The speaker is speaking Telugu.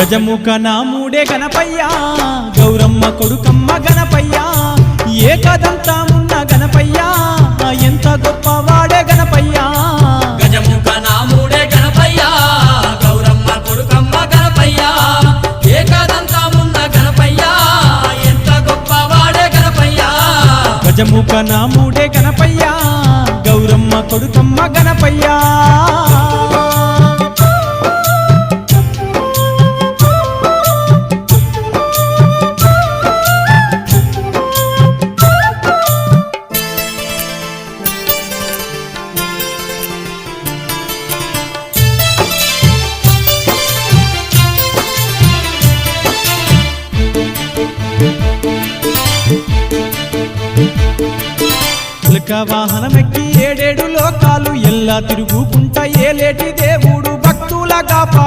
గజముఖ నాముడే గణపయ్య గౌరమ్మ కొడుకమ్మ గణపయ్య ఏకదంతమున్న గణపయ్య ఎంత గొప్పవాడే గణపయ్య గజముఖ నాముడే గణపయ్య గౌరమ్మ కొడుకమ్మ గణపయ్య ఏకదంతమున్న గణపయ్య ఎంత గొప్పవాడే గణపయ్య గజముఖ నాముడే గణపయ్య గౌరమ్మ కొడుకమ్మ గణపయ్య వాహనమెక్కి ఏడేడు లోకాలు ఎల్లా తిరుగుకుంటా ఏలేటి దేవుడు భక్తుల కాపాడే